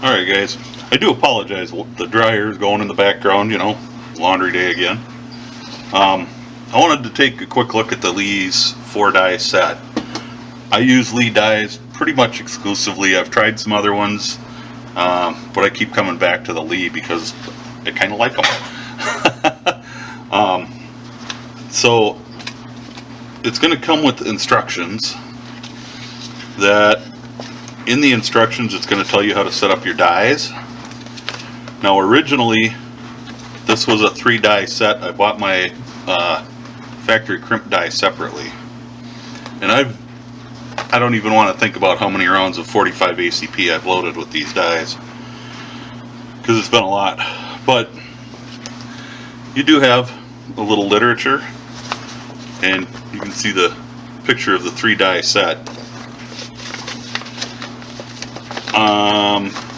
Alright guys, I do apologize. The dryer is going in the background, you know, laundry day again. I wanted to take a quick look at the Lee's 4-die set. I use Lee dies pretty much exclusively. I've tried some other ones, but I keep coming back to the Lee because I kind of like them. So it's going to come with instructions that in the instructions it's going to tell you how to set up your dies. Now originally this was a 3-die set. I bought my factory crimp die separately, and I don't even want to think about how many rounds of 45 ACP I've loaded with these dies because it's been a lot. But you do have a little literature, and you can see the picture of the 3-die set.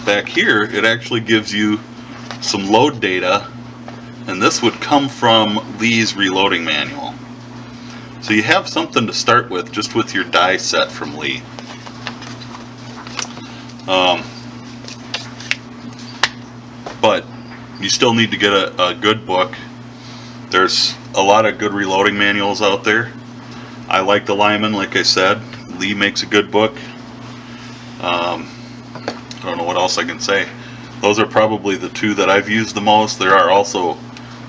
Back here it actually gives you some load data, and this would come from Lee's reloading manual. So you have something to start with just with your die set from Lee. But you still need to get a good book. There's a lot of good reloading manuals out there. I like the Lyman, like I said. Lee makes a good book. I don't know what else I can say. Those are probably the two that I've used the most. There are also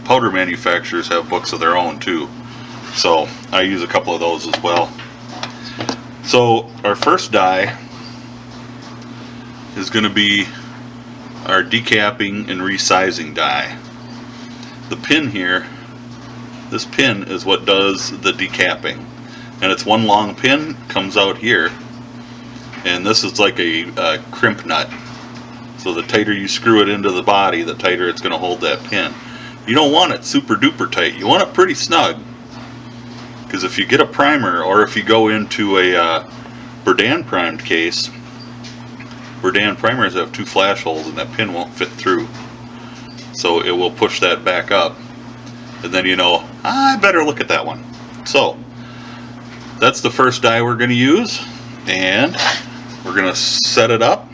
powder manufacturers have books of their own too, so I use a couple of those as well. So our first die is going to be our decapping and resizing die. The pin here, this pin is what does the decapping, and it's one long pin, comes out here, and this is like a crimp nut. So the tighter you screw it into the body, the tighter it's going to hold that pin. You don't want it super duper tight. You want it pretty snug, because if you get a primer, or if you go into a Berdan primed case, Berdan primers have 2 flash holes and that pin won't fit through. So it will push that back up, and then you know, I better look at that one. So that's the first die we're going to use, and we're going to set it up.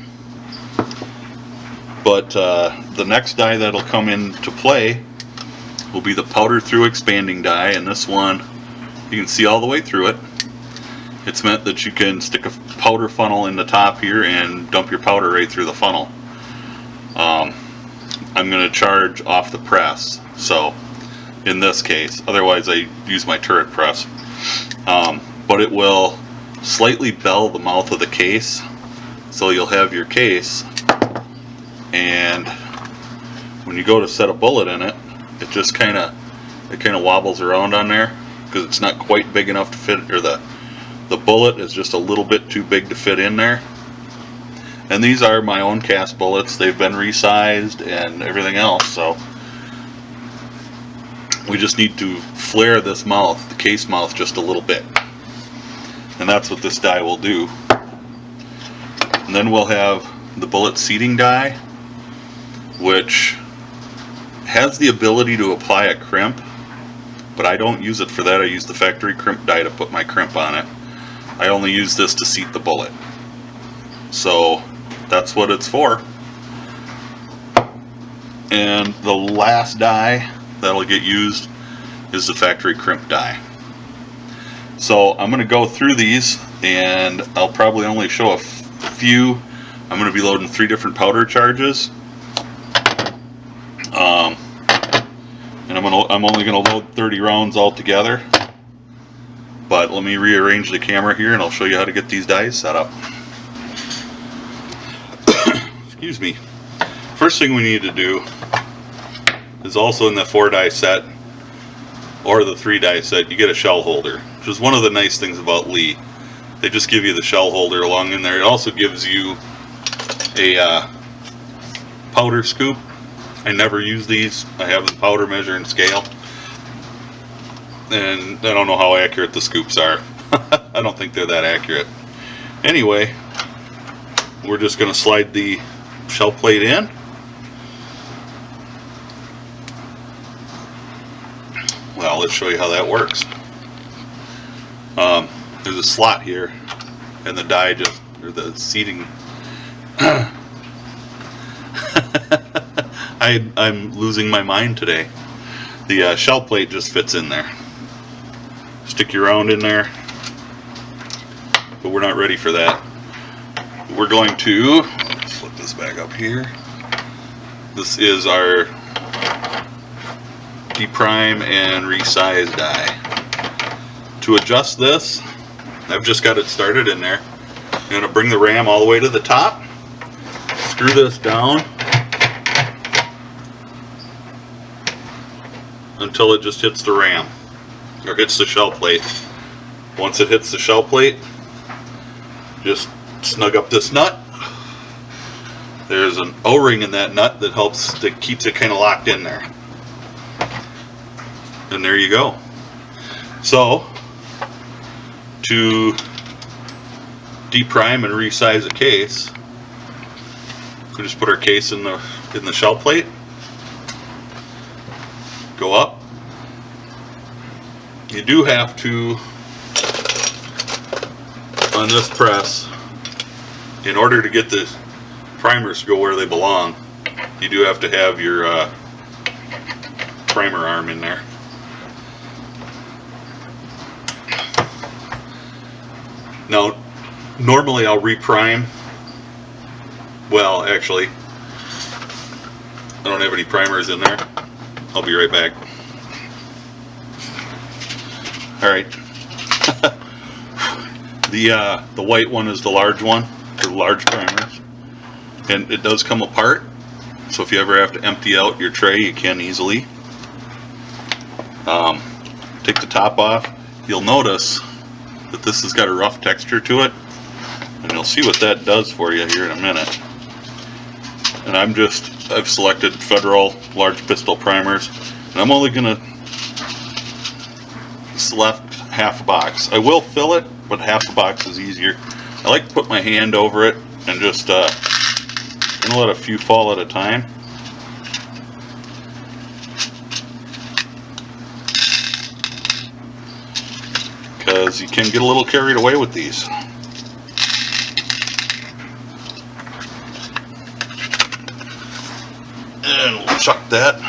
But the next die that'll come into play will be the powder through expanding die, and this one you can see all the way through it. It's meant that you can stick a powder funnel in the top here and dump your powder right through the funnel. I'm going to charge off the press, so in this case, otherwise I use my turret press. But it will slightly bell the mouth of the case, so you'll have your case, and when you go to set a bullet in it, it just kind of wobbles around on there because it's not quite big enough to fit, or the bullet is just a little bit too big to fit in there. And these are my own cast bullets. They've been resized and everything else, so we just need to flare this mouth, the case mouth, just a little bit, and that's what this die will do. And then we'll have the bullet seating die, which has the ability to apply a crimp, but I don't use it for that. I use the factory crimp die to put my crimp on it. I only use this to seat the bullet, so that's what it's for. And the last die that'll get used is the factory crimp die. So I'm going to go through these, and I'll probably only show a few. I'm going to be loading 3 different powder charges, and I'm only going to load 30 rounds altogether. But let me rearrange the camera here, and I'll show you how to get these dies set up. Excuse me. First thing we need to do is, also in the 4-die set or the 3-die set, you get a shell holder, which is one of the nice things about Lee. They just give you the shell holder along in there. It also gives you a powder scoop. I never use these. I have the powder measure and scale, and I don't know how accurate the scoops are. I don't think they're that accurate. Anyway, we're just going to slide the shell plate in. Well, let's show you how that works. There's a slot here, and the die just, or the seating I'm losing my mind today. The shell plate just fits in there. Stick your round in there, but we're not ready for that. We're going to flip this back up here. This is our deprime and resize die. To adjust this, I've just got it started in there. I'm going to bring the ram all the way to the top, screw this down until it just hits the ram, or hits the shell plate. Once it hits the shell plate, just snug up this nut. There's an O-ring in that nut that keeps it kind of locked in there. And there you go. So, to deprime and resize a case, we just put our case in the shell plate. Go up. You do have to, on this press, in order to get the primers to go where they belong, you do have to have your primer arm in there. Now, normally I'll reprime. Well, actually, I don't have any primers in there. I'll be right back. Alright. The white one is the large one, for large primers. And it does come apart, so if you ever have to empty out your tray, you can easily. Take the top off. You'll notice that this has got a rough texture to it, and you'll see what that does for you here in a minute. And I've selected Federal large pistol primers, and I'm only going to select half a box. I will fill it, but half a box is easier. I like to put my hand over it and just gonna let a few fall at a time. Because you can get a little carried away with these. And we'll chuck that.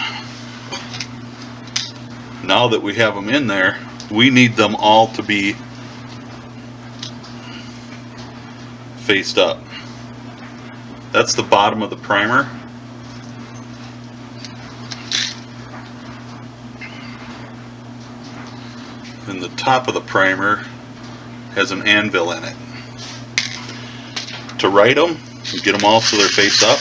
Now that we have them in there, we need them all to be faced up. That's the bottom of the primer. And the top of the primer has an anvil in it. To write them, you get them all so they're face up.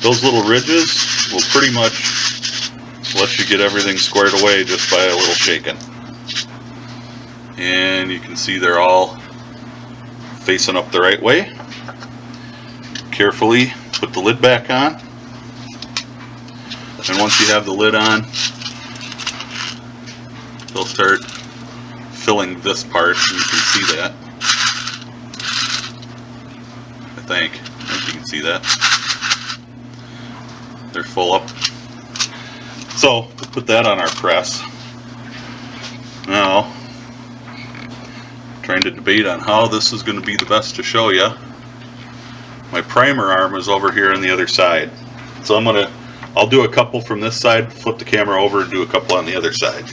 Those little ridges will pretty much let you get everything squared away just by a little shaking. And you can see they're all facing up the right way. Carefully put the lid back on. And once you have the lid on, they'll start filling this part. You can see that. I think you can see that. They're full up. So we'll put that on our press. Now, trying to debate on how this is going to be the best to show you. My primer arm is over here on the other side. So I'll do a couple from this side, flip the camera over and do a couple on the other side.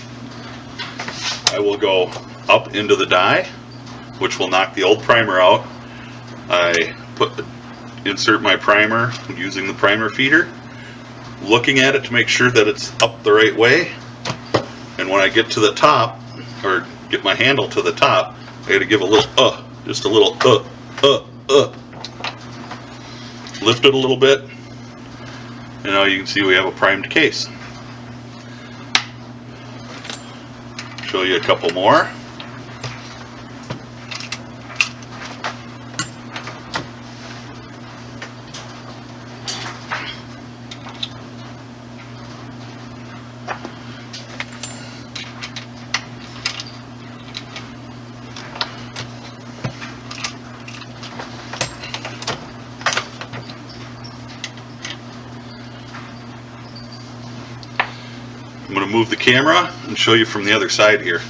I will go up into the die, which will knock the old primer out. I insert my primer using the primer feeder, looking at it to make sure that it's up the right way. And when I get to the top, or get my handle to the top, I got to give a little just a little lift it a little bit, and now you can see we have a primed case. Show you a couple more. I'm going to move the camera and show you from the other side here.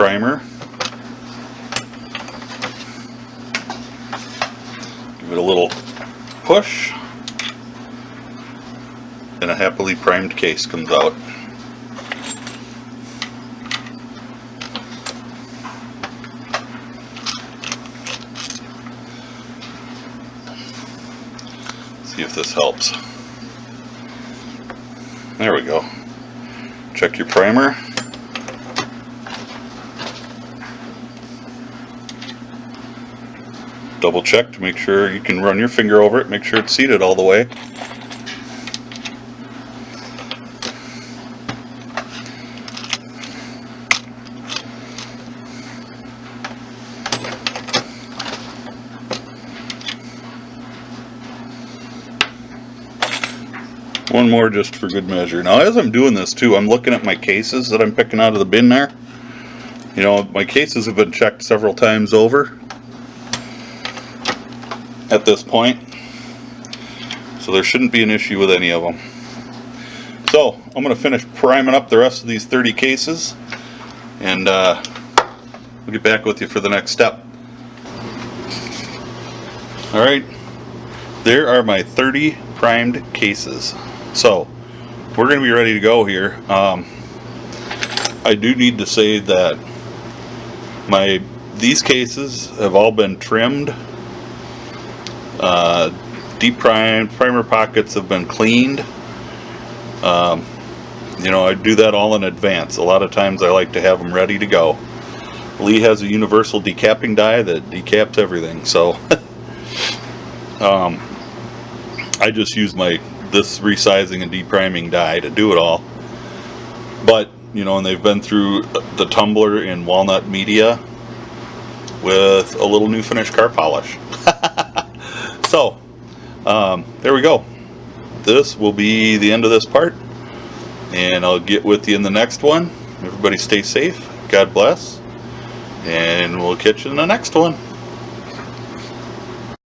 primer. Give it a little push, and a happily primed case comes out. See if this helps. There we go. Check your primer. Double check to make sure you can run your finger over it, make sure it's seated all the way. One more just for good measure. Now as I'm doing this too, I'm looking at my cases that I'm picking out of the bin there. You know, my cases have been checked several times over at this point, so there shouldn't be an issue with any of them. So I'm going to finish priming up the rest of these 30 cases, and we'll get back with you for the next step. Alright, there are my 30 primed cases. So we're going to be ready to go here. I do need to say that these cases have all been trimmed, deep primed, primer pockets have been cleaned. You know, I do that all in advance. A lot of times I like to have them ready to go. Lee has a universal decapping die that decaps everything, so I just use this resizing and depriming die to do it all. But you know, and they've been through the tumbler in walnut media with a little new finish car polish. So there we go. This will be the end of this part, and I'll get with you in the next one. Everybody stay safe, God bless, and we'll catch you in the next one.